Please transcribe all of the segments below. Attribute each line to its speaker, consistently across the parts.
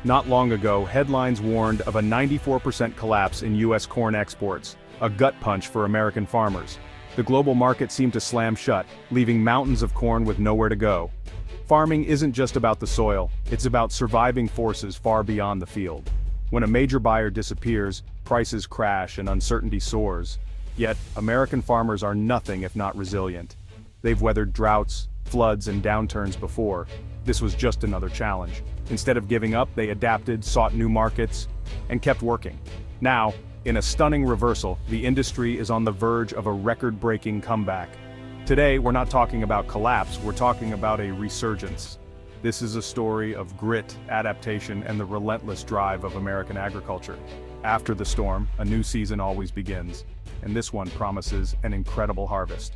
Speaker 1: Not long ago, headlines warned of a 94% collapse in U.S. corn exports, a gut punch for American farmers. The global market seemed to slam shut, leaving mountains of corn with nowhere to go. Farming isn't just about the soil, it's about surviving forces far beyond the field. When a major buyer disappears, prices crash and uncertainty soars. Yet, American farmers are nothing if not resilient. They've weathered droughts, floods, and downturns before. This was just another challenge. Instead of giving up, they adapted, sought new markets, and kept working. Now, in a stunning reversal, the industry is on the verge of a record-breaking comeback. Today, we're not talking about collapse, we're talking about a resurgence. This is a story of grit, adaptation, and the relentless drive of American agriculture. After the storm, a new season always begins, and this one promises an incredible harvest.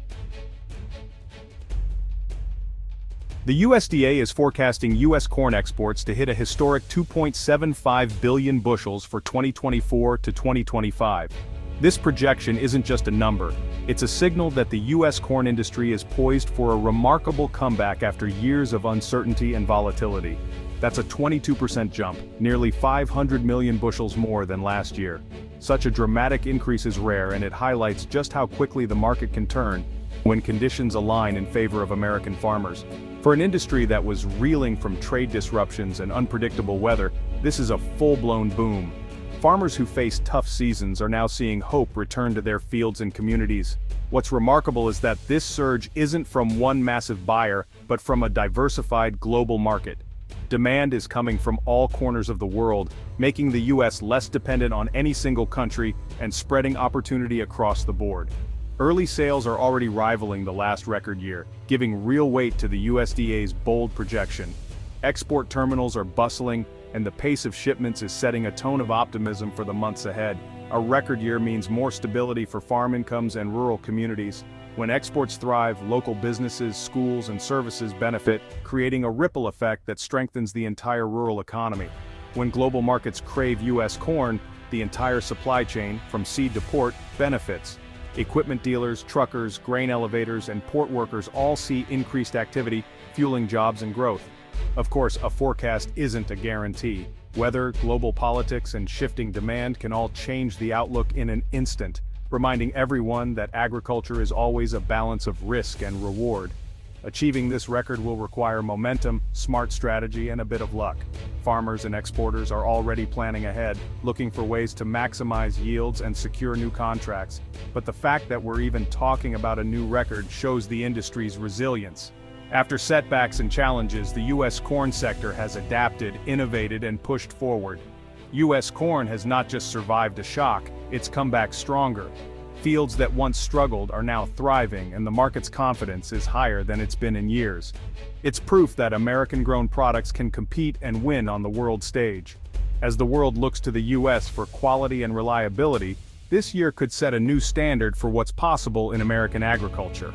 Speaker 1: The USDA is forecasting U.S. corn exports to hit a historic 2.75 billion bushels for 2024 to 2025. This projection isn't just a number, it's a signal that the U.S. corn industry is poised for a remarkable comeback after years of uncertainty and volatility. That's a 22% jump, nearly 500 million bushels more than last year. Such a dramatic increase is rare, and it highlights just how quickly the market can turn when conditions align in favor of American farmers. For an industry that was reeling from trade disruptions and unpredictable weather, this is a full-blown boom. Farmers who faced tough seasons are now seeing hope return to their fields and communities. What's remarkable is that this surge isn't from one massive buyer, but from a diversified global market. Demand is coming from all corners of the world, making the U.S. less dependent on any single country and spreading opportunity across the board. Early sales are already rivaling the last record year, giving real weight to the USDA's bold projection. Export terminals are bustling, and the pace of shipments is setting a tone of optimism for the months ahead. A record year means more stability for farm incomes and rural communities. When exports thrive, local businesses, schools, and services benefit, creating a ripple effect that strengthens the entire rural economy. When global markets crave U.S. corn, the entire supply chain, from seed to port, benefits. Equipment dealers, truckers, grain elevators, and port workers all see increased activity, fueling jobs and growth. Of course, a forecast isn't a guarantee. Weather, global politics, and shifting demand can all change the outlook in an instant, reminding everyone that agriculture is always a balance of risk and reward. Achieving this record will require momentum, smart strategy, and a bit of luck. Farmers and exporters are already planning ahead, looking for ways to maximize yields and secure new contracts. But the fact that we're even talking about a new record shows the industry's resilience. After setbacks and challenges, the U.S. corn sector has adapted, innovated, and pushed forward. U.S. corn has not just survived a shock, it's come back stronger. Fields that once struggled are now thriving, and the market's confidence is higher than it's been in years. It's proof that American-grown products can compete and win on the world stage. As the world looks to the U.S. for quality and reliability, this year could set a new standard for what's possible in American agriculture.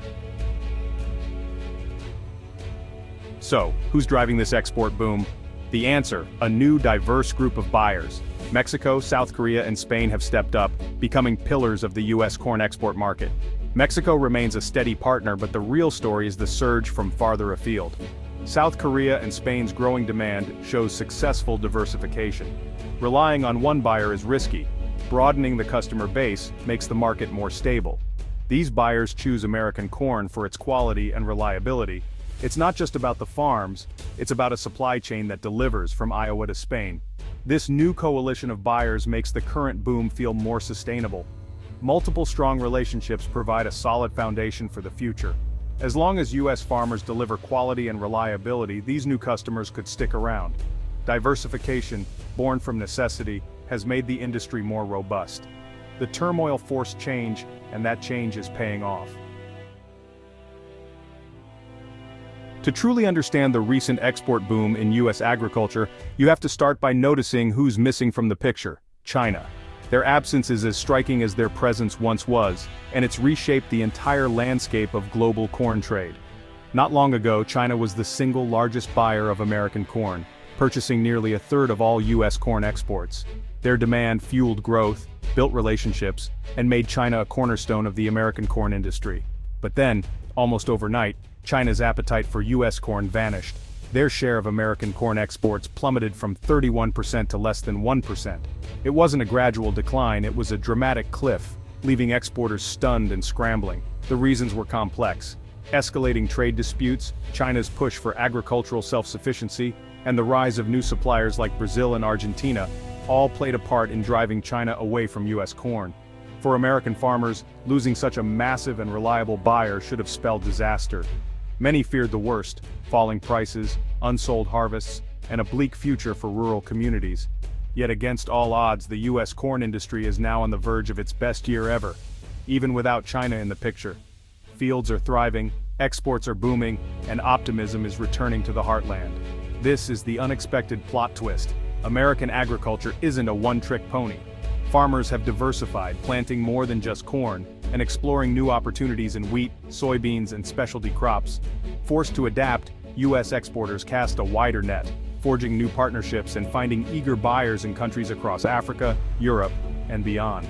Speaker 1: So, who's driving this export boom? The answer: a new, diverse group of buyers. Mexico, South Korea, and Spain have stepped up, becoming pillars of the U.S. corn export market. Mexico remains a steady partner, but the real story is the surge from farther afield. South Korea and Spain's growing demand shows successful diversification. Relying on one buyer is risky. Broadening the customer base makes the market more stable. These buyers choose American corn for its quality and reliability. It's not just about the farms, it's about a supply chain that delivers from Iowa to Spain. This new coalition of buyers makes the current boom feel more sustainable. Multiple strong relationships provide a solid foundation for the future. As long as U.S. farmers deliver quality and reliability, these new customers could stick around. Diversification, born from necessity, has made the industry more robust. The turmoil forced change, and that change is paying off. To truly understand the recent export boom in U.S. agriculture, you have to start by noticing who's missing from the picture: China. Their absence is as striking as their presence once was, and it's reshaped the entire landscape of global corn trade. Not long ago, China was the single largest buyer of American corn, purchasing nearly a third of all U.S. corn exports. Their demand fueled growth, built relationships, and made China a cornerstone of the American corn industry. But then, almost overnight, China's appetite for U.S. corn vanished. Their share of American corn exports plummeted from 31% to less than 1%. It wasn't a gradual decline, it was a dramatic cliff, leaving exporters stunned and scrambling. The reasons were complex. Escalating trade disputes, China's push for agricultural self-sufficiency, and the rise of new suppliers like Brazil and Argentina all played a part in driving China away from U.S. corn. For American farmers, losing such a massive and reliable buyer should have spelled disaster. Many feared the worst: falling prices, unsold harvests, and a bleak future for rural communities. Yet against all odds, the U.S. corn industry is now on the verge of its best year ever, even without China in the picture. Fields are thriving, exports are booming, and optimism is returning to the heartland. This is the unexpected plot twist. American agriculture isn't a one-trick pony. Farmers have diversified, planting more than just corn, and exploring new opportunities in wheat, soybeans, and specialty crops. Forced to adapt, U.S. exporters cast a wider net, forging new partnerships and finding eager buyers in countries across Africa, Europe, and beyond.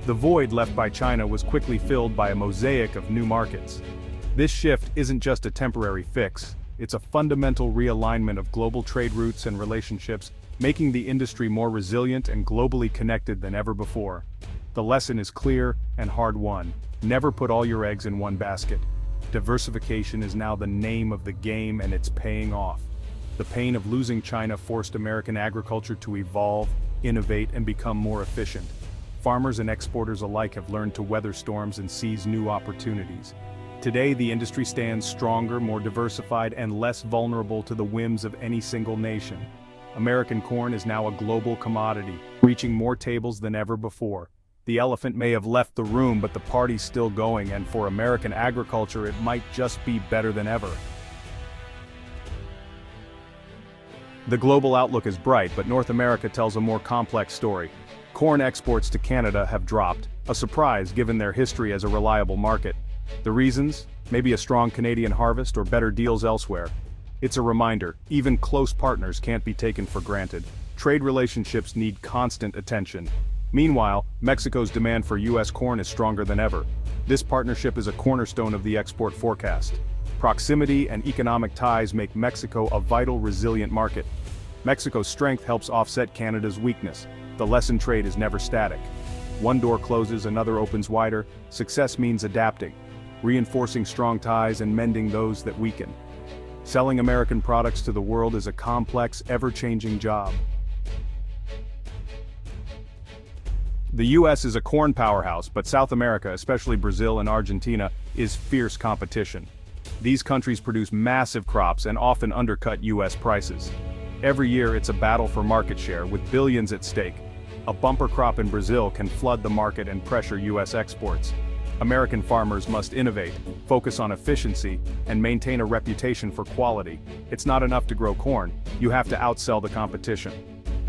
Speaker 1: The void left by China was quickly filled by a mosaic of new markets. This shift isn't just a temporary fix, it's a fundamental realignment of global trade routes and relationships, making the industry more resilient and globally connected than ever before. The lesson is clear and hard-won. Never put all your eggs in one basket. Diversification is now the name of the game, and it's paying off. The pain of losing China forced American agriculture to evolve, innovate, and become more efficient. Farmers and exporters alike have learned to weather storms and seize new opportunities. Today, the industry stands stronger, more diversified, and less vulnerable to the whims of any single nation. American corn is now a global commodity, reaching more tables than ever before. The elephant may have left the room, but the party's still going, and for American agriculture, it might just be better than ever. The global outlook is bright, but North America tells a more complex story. Corn exports to Canada have dropped, a surprise given their history as a reliable market. The reasons? Maybe a strong Canadian harvest or better deals elsewhere. It's a reminder, even close partners can't be taken for granted. Trade relationships need constant attention. Meanwhile, Mexico's demand for U.S. corn is stronger than ever. This partnership is a cornerstone of the export forecast. Proximity and economic ties make Mexico a vital, resilient market. Mexico's strength helps offset Canada's weakness. The lesson: trade is never static. One door closes, another opens wider. Success means adapting, reinforcing strong ties and mending those that weaken. Selling American products to the world is a complex, ever-changing job. The U.S. is a corn powerhouse, but South America, especially Brazil and Argentina, is fierce competition. These countries produce massive crops and often undercut U.S. prices. Every year it's a battle for market share, with billions at stake. A bumper crop in Brazil can flood the market and pressure U.S. exports. American farmers must innovate, focus on efficiency, and maintain a reputation for quality. It's not enough to grow corn, you have to outsell the competition.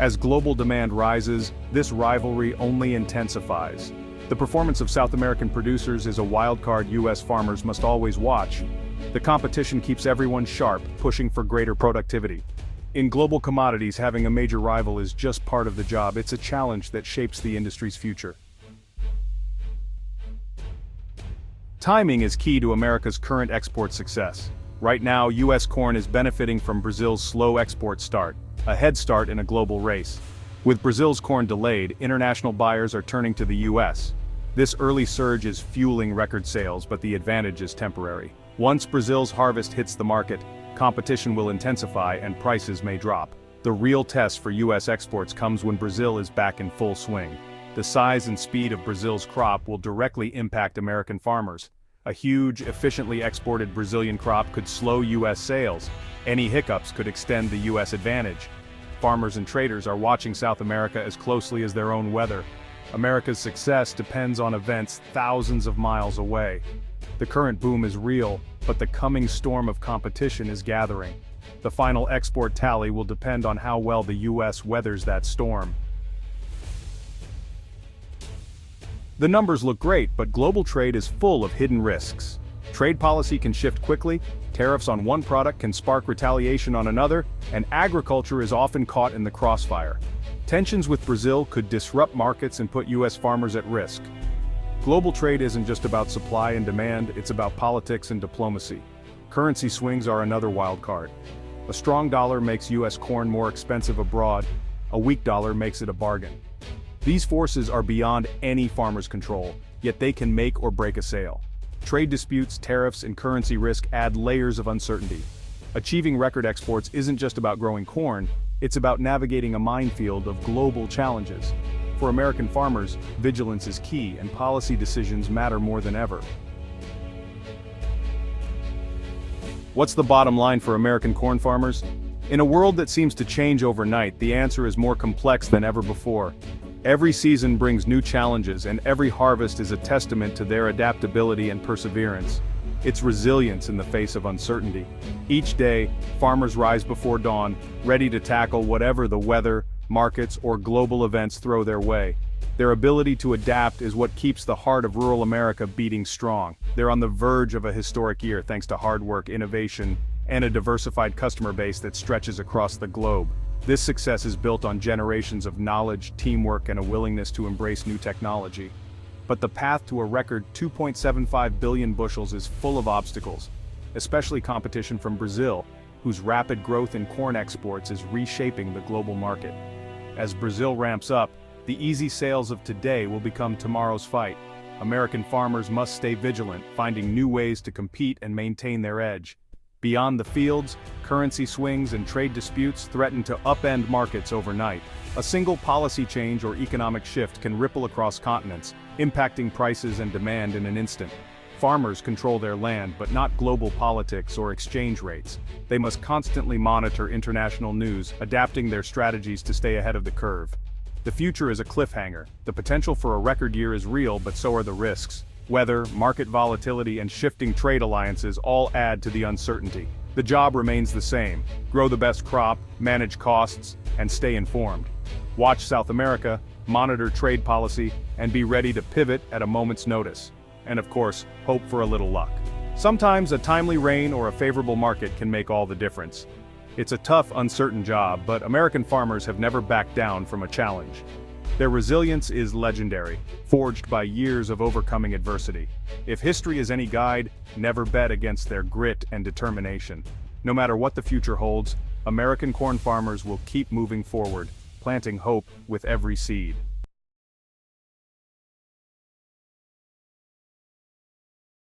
Speaker 1: As global demand rises, this rivalry only intensifies. The performance of South American producers is a wild card U.S. farmers must always watch. The competition keeps everyone sharp, pushing for greater productivity. In global commodities, having a major rival is just part of the job. It's a challenge that shapes the industry's future. Timing is key to America's current export success. Right now, U.S. corn is benefiting from Brazil's slow export start, a head start in a global race. With Brazil's corn delayed, international buyers are turning to the U.S. This early surge is fueling record sales, but the advantage is temporary. Once Brazil's harvest hits the market, competition will intensify and prices may drop. The real test for U.S. exports comes when Brazil is back in full swing. The size and speed of Brazil's crop will directly impact American farmers. A huge, efficiently exported Brazilian crop could slow U.S. sales. Any hiccups could extend the U.S. advantage. Farmers and traders are watching South America as closely as their own weather. America's success depends on events thousands of miles away. The current boom is real, but the coming storm of competition is gathering. The final export tally will depend on how well the U.S. weathers that storm. The numbers look great, but global trade is full of hidden risks. Trade policy can shift quickly, tariffs on one product can spark retaliation on another, and agriculture is often caught in the crossfire. Tensions with Brazil could disrupt markets and put U.S. farmers at risk. Global trade isn't just about supply and demand, it's about politics and diplomacy. Currency swings are another wild card. A strong dollar makes U.S. corn more expensive abroad, a weak dollar makes it a bargain. These forces are beyond any farmer's control, yet they can make or break a sale. Trade disputes, tariffs, and currency risk add layers of uncertainty. Achieving record exports isn't just about growing corn, it's about navigating a minefield of global challenges. For American farmers, vigilance is key and policy decisions matter more than ever. What's the bottom line for American corn farmers? In a world that seems to change overnight, the answer is more complex than ever before. Every season brings new challenges, and every harvest is a testament to their adaptability and perseverance. It's resilience in the face of uncertainty. Each day, farmers rise before dawn, ready to tackle whatever the weather, markets, or global events throw their way. Their ability to adapt is what keeps the heart of rural America beating strong. They're on the verge of a historic year thanks to hard work, innovation, and a diversified customer base that stretches across the globe. This success is built on generations of knowledge, teamwork, and a willingness to embrace new technology. But the path to a record 2.75 billion bushels is full of obstacles, especially competition from Brazil, whose rapid growth in corn exports is reshaping the global market. As Brazil ramps up, the easy sales of today will become tomorrow's fight. American farmers must stay vigilant, finding new ways to compete and maintain their edge. Beyond the fields, currency swings and trade disputes threaten to upend markets overnight. A single policy change or economic shift can ripple across continents, impacting prices and demand in an instant. Farmers control their land, but not global politics or exchange rates. They must constantly monitor international news, adapting their strategies to stay ahead of the curve. The future is a cliffhanger. The potential for a record year is real, but so are the risks. Weather, market volatility, and shifting trade alliances all add to the uncertainty. The job remains the same: grow the best crop, manage costs, and stay informed. Watch South America, monitor trade policy, and be ready to pivot at a moment's notice. And of course, hope for a little luck. Sometimes a timely rain or a favorable market can make all the difference. It's a tough, uncertain job, but American farmers have never backed down from a challenge. Their resilience is legendary, forged by years of overcoming adversity. If history is any guide, never bet against their grit and determination. No matter what the future holds, American corn farmers will keep moving forward, planting hope with every seed.